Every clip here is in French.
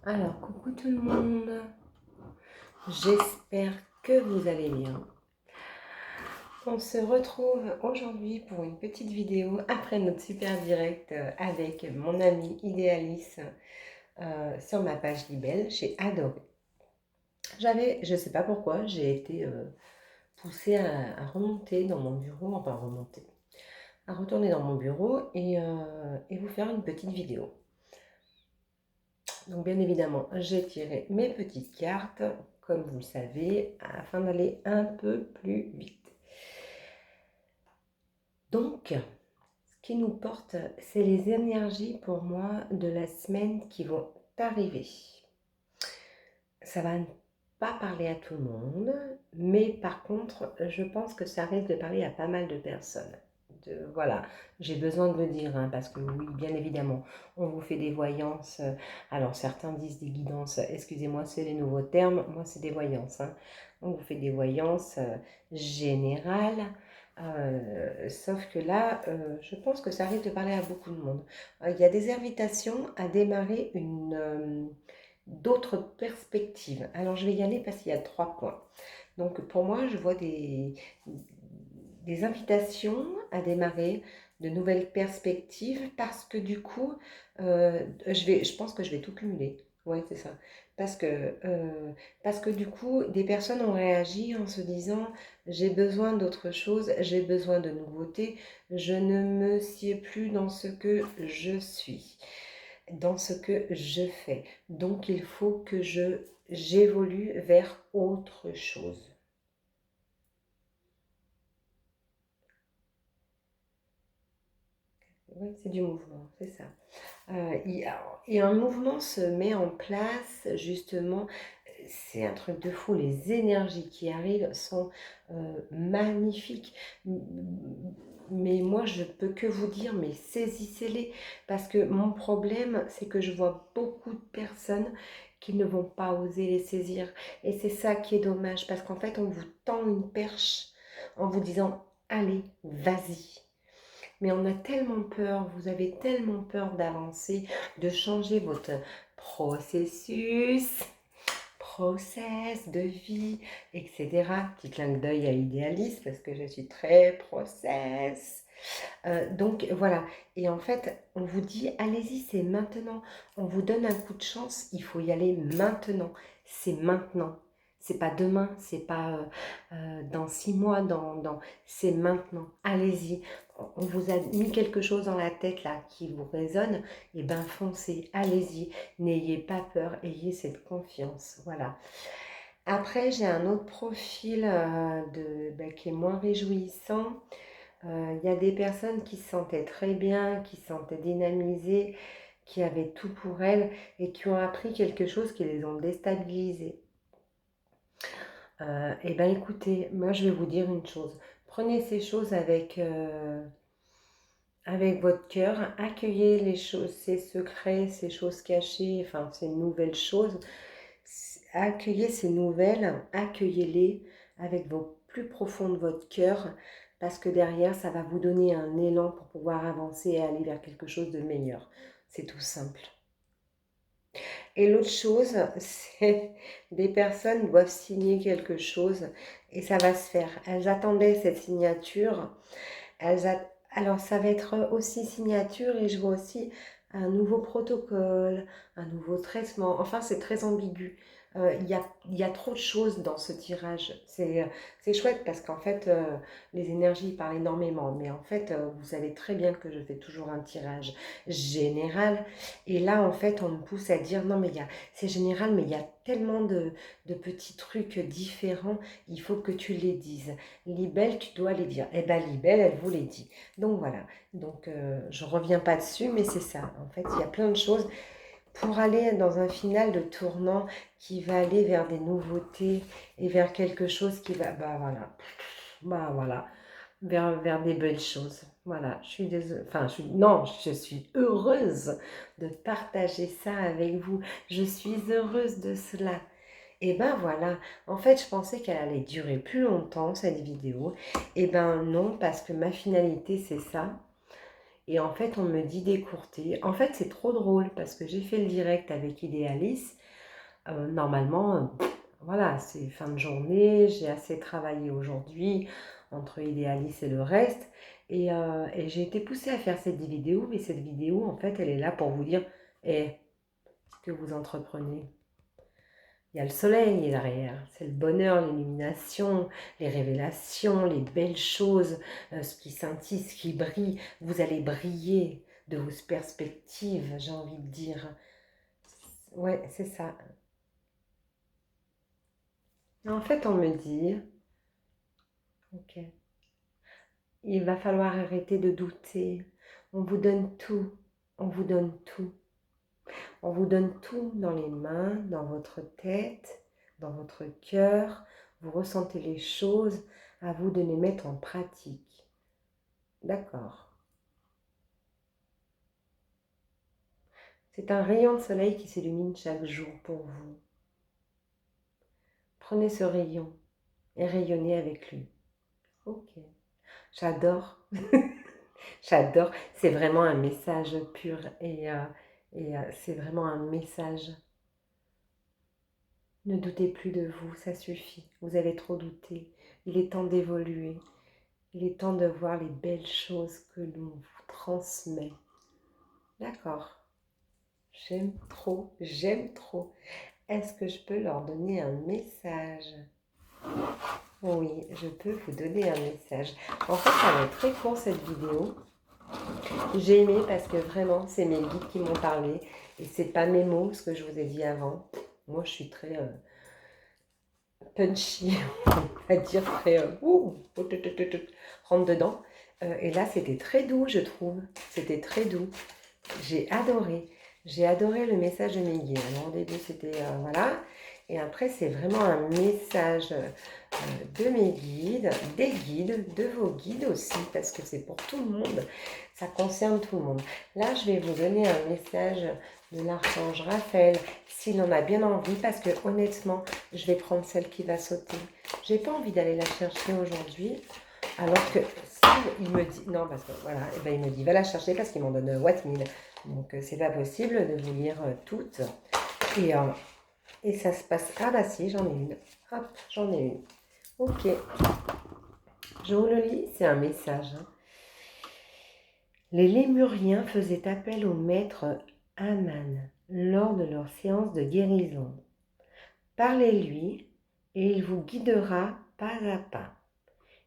Alors, coucou tout le monde, j'espère que vous allez bien. On se retrouve aujourd'hui pour une petite vidéo après notre super direct avec mon ami Idéalis sur ma page Libelle. J'ai adoré. Je ne sais pas pourquoi, j'ai été poussée à remonter dans mon bureau, enfin remonter, à retourner dans mon bureau et vous faire une petite vidéo. Donc bien évidemment, j'ai tiré mes petites cartes, comme vous le savez, afin d'aller un peu plus vite. Donc, ce qui nous porte, c'est les énergies pour moi de la semaine qui vont arriver. Ça va pas parler à tout le monde, mais par contre, je pense que ça risque de parler à pas mal de personnes. Voilà, j'ai besoin de le dire, hein, parce que oui, bien évidemment, on vous fait des voyances. Alors, certains disent des guidances, excusez-moi, c'est les nouveaux termes, moi c'est des voyances. Hein. On vous fait des voyances générales, sauf que là, je pense que ça risque de parler à beaucoup de monde. Il y a des invitations à démarrer d'autres perspectives. Alors, je vais y aller parce qu'il y a 3 points. Donc, pour moi, je vois des invitations à démarrer de nouvelles perspectives parce que du coup, je pense que je vais tout cumuler. Ouais, c'est ça. Parce que, parce que du coup, des personnes ont réagi en se disant j'ai besoin d'autre chose, j'ai besoin de nouveautés, je ne me sied plus dans ce que je suis, dans ce que je fais. Donc, il faut que j'évolue vers autre chose. Oui, c'est du mouvement, c'est ça. Et un mouvement se met en place, justement, c'est un truc de fou, les énergies qui arrivent sont magnifiques. Mais moi, je peux que vous dire, mais saisissez-les, parce que mon problème, c'est que je vois beaucoup de personnes qui ne vont pas oser les saisir. Et c'est ça qui est dommage, parce qu'en fait, on vous tend une perche en vous disant, allez, vas-y. Mais on a tellement peur, vous avez tellement peur d'avancer, de changer votre processus, process de vie, etc. Petit clin d'œil à idéaliste parce que je suis très process. Donc voilà, et en fait, on vous dit, allez-y, c'est maintenant. On vous donne un coup de chance, il faut y aller maintenant. C'est maintenant. C'est pas demain, c'est pas dans 6 mois, c'est maintenant. Allez-y. On vous a mis quelque chose dans la tête là qui vous résonne, et ben foncez, allez-y. N'ayez pas peur, ayez cette confiance. Voilà. Après, j'ai un autre profil qui est moins réjouissant. Il y a des personnes qui se sentaient très bien, qui se sentaient dynamisées, qui avaient tout pour elles et qui ont appris quelque chose qui les ont déstabilisées. Eh bien écoutez, moi je vais vous dire une chose. Prenez ces choses avec votre cœur, accueillez les choses, ces secrets, ces choses cachées, enfin ces nouvelles choses. Accueillez ces nouvelles, accueillez-les avec vos plus profonds de votre cœur, parce que derrière, ça va vous donner un élan pour pouvoir avancer et aller vers quelque chose de meilleur. C'est tout simple. Et l'autre chose, c'est des personnes doivent signer quelque chose et ça va se faire. Elles attendaient cette signature. Alors ça va être aussi signature et je vois aussi un nouveau protocole, un nouveau traitement. Enfin, c'est très ambigu. Il y a trop de choses dans ce tirage. C'est chouette parce qu'en fait, les énergies parlent énormément. Mais en fait, vous savez très bien que je fais toujours un tirage général. Et là, en fait, on me pousse à dire, non, mais c'est général, mais il y a tellement de petits trucs différents. Il faut que tu les dises. Libelle, tu dois les dire. Eh bien, Libelle, elle vous les dit. Donc voilà. Donc je ne reviens pas dessus, mais c'est ça. En fait, il y a plein de choses pour aller dans un final de tournant qui va aller vers des nouveautés et vers quelque chose qui va, bah voilà, vers des belles choses. Voilà, je suis désolée, enfin, non, je suis heureuse de partager ça avec vous. Je suis heureuse de cela. Et ben voilà, en fait, je pensais qu'elle allait durer plus longtemps, cette vidéo. Et ben non, parce que ma finalité, c'est ça. Et en fait, on me dit d'écourter. En fait, c'est trop drôle parce que j'ai fait le direct avec Idéalis. Normalement, voilà, c'est fin de journée, j'ai assez travaillé aujourd'hui entre Idéalis et le reste. Et j'ai été poussée à faire cette vidéo, mais cette vidéo, en fait, elle est là pour vous dire, que vous entreprenez. Il y a le soleil derrière, c'est le bonheur, l'illumination, les révélations, les belles choses, ce qui scintille, ce qui brille. Vous allez briller de vos perspectives, j'ai envie de dire. Ouais, c'est ça. En fait, on me dit, ok, il va falloir arrêter de douter. On vous donne tout, on vous donne tout. On vous donne tout dans les mains, dans votre tête, dans votre cœur. Vous ressentez les choses, à vous de les mettre en pratique. D'accord. C'est un rayon de soleil qui s'illumine chaque jour pour vous. Prenez ce rayon et rayonnez avec lui. Ok. J'adore. J'adore. C'est vraiment un message pur et c'est vraiment un message. Ne doutez plus de vous, ça suffit. Vous avez trop douté. Il est temps d'évoluer. Il est temps de voir les belles choses que l'on vous transmet. D'accord. J'aime trop, j'aime trop. Est-ce que je peux leur donner un message? Oui, je peux vous donner un message. En fait, ça va être très court cette vidéo. J'ai aimé parce que vraiment, c'est mes guides qui m'ont parlé. Et c'est pas mes mots, ce que je vous ai dit avant. Moi, je suis très punchy, on va dire très rentre dedans. Et là, c'était très doux, je trouve. C'était très doux. J'ai adoré. J'ai adoré le message de mes guides. Alors, au début, c'était voilà. Et après, c'est vraiment un message de mes guides, des guides, de vos guides aussi, parce que c'est pour tout le monde. Ça concerne tout le monde. Là, je vais vous donner un message de l'archange Raphaël, s'il en a bien envie, parce que honnêtement, je vais prendre celle qui va sauter. J'ai pas envie d'aller la chercher aujourd'hui, alors que si il me dit, non, parce que voilà, et ben, il me dit, va la chercher parce qu'il m'en donne Watt 1000. Donc, c'est pas possible de vous lire toutes. Et ça se passe, ah bah si, j'en ai une. Hop, j'en ai une. Ok, je vous le lis, c'est un message. Les Lémuriens faisaient appel au maître Aman lors de leur séance de guérison. Parlez-lui et il vous guidera pas à pas.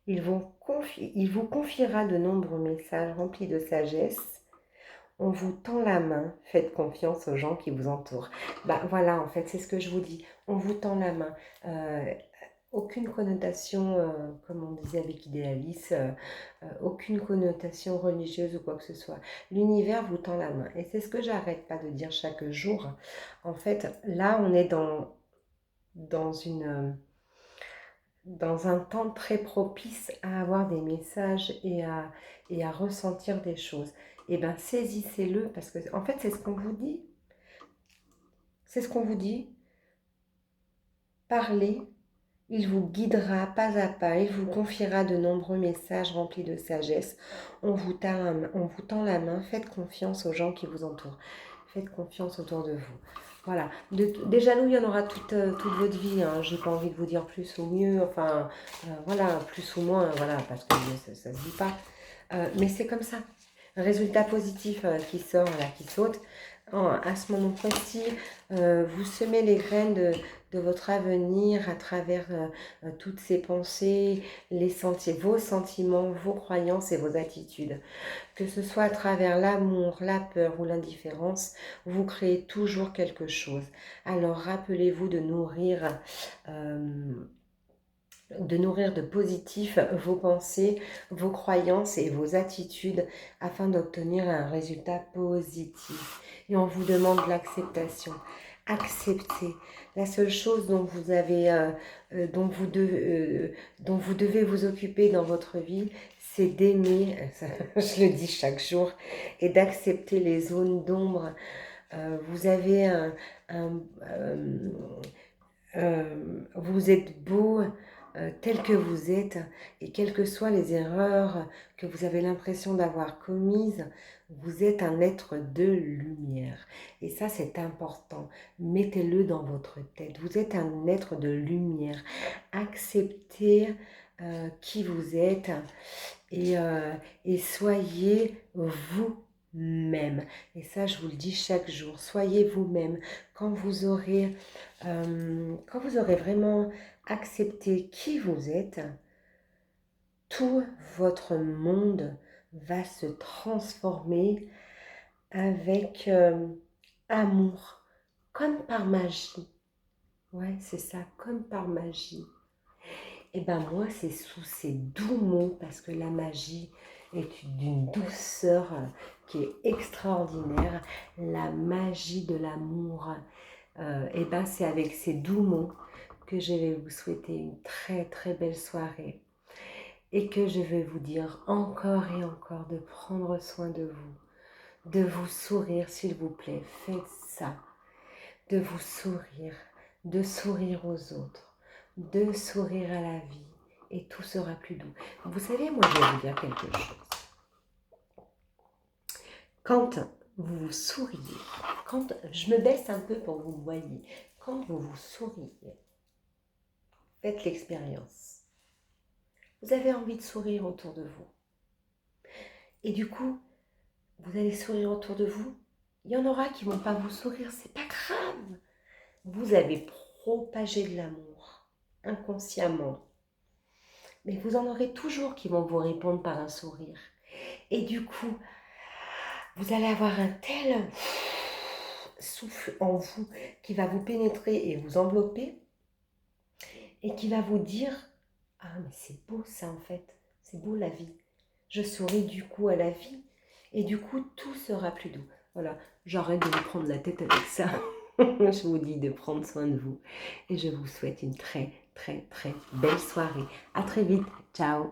Il vous confiera de nombreux messages remplis de sagesse. On vous tend la main, faites confiance aux gens qui vous entourent. Bah voilà, en fait, c'est ce que je vous dis. On vous tend la main. Aucune connotation, comme on disait avec Idéalis, aucune connotation religieuse ou quoi que ce soit. L'univers vous tend la main. Et c'est ce que j'arrête pas de dire chaque jour. En fait, là, on est dans un temps très propice à avoir des messages et à ressentir des choses. Et bien, saisissez-le parce que, en fait, c'est ce qu'on vous dit. C'est ce qu'on vous dit. Parlez. Il vous guidera pas à pas, il vous confiera de nombreux messages remplis de sagesse. On vous tend la main, faites confiance aux gens qui vous entourent. Faites confiance autour de vous. Voilà. Des jaloux, il y en aura toute votre vie. Hein. J'ai pas envie de vous dire plus ou mieux. Enfin, voilà, plus ou moins, voilà, parce que ça se dit pas. Mais c'est comme ça. Un résultat positif qui sort, là, qui saute. À ce moment précis, vous semez les graines de votre avenir à travers toutes ces pensées, vos sentiments, vos croyances et vos attitudes. Que ce soit à travers l'amour, la peur ou l'indifférence, vous créez toujours quelque chose. Alors rappelez-vous de nourrir de positif vos pensées, vos croyances et vos attitudes afin d'obtenir un résultat positif. Et on vous demande l'acceptation. Acceptez. La seule chose dont dont vous devez vous occuper dans votre vie, c'est d'aimer, je le dis chaque jour, et d'accepter les zones d'ombre. Vous avez vous êtes beau tel que vous êtes et quelles que soient les erreurs que vous avez l'impression d'avoir commises, Vous êtes un être de lumière. Et ça, c'est important. Mettez-le dans votre tête. Vous êtes un être de lumière. Acceptez qui vous êtes et soyez vous-même. Et ça, je vous le dis chaque jour. Soyez vous-même. Quand vous aurez vraiment accepté qui vous êtes, tout votre monde va se transformer avec amour, comme par magie. Ouais, c'est ça, comme par magie. Et ben moi, c'est sous ces doux mots, parce que la magie est d'une douceur qui est extraordinaire. La magie de l'amour, et ben c'est avec ces doux mots que je vais vous souhaiter une très très belle soirée. Et que je vais vous dire encore et encore de prendre soin de vous sourire s'il vous plaît, faites ça, de vous sourire, de sourire aux autres, de sourire à la vie et tout sera plus doux. Vous savez, moi je vais vous dire quelque chose. Quand vous souriez, quand je me baisse un peu pour que vous me voyez, quand vous souriez, faites l'expérience. Vous avez envie de sourire autour de vous. Et du coup, vous allez sourire autour de vous. Il y en aura qui ne vont pas vous sourire, c'est pas grave. Vous avez propagé de l'amour inconsciemment. Mais vous en aurez toujours qui vont vous répondre par un sourire. Et du coup, vous allez avoir un tel souffle en vous qui va vous pénétrer et vous envelopper et qui va vous dire « Ah, mais c'est beau ça en fait, c'est beau la vie. Je souris du coup à la vie et du coup tout sera plus doux. » Voilà, j'arrête de vous prendre la tête avec ça. Je vous dis de prendre soin de vous et je vous souhaite une très très très belle soirée. À très vite, ciao.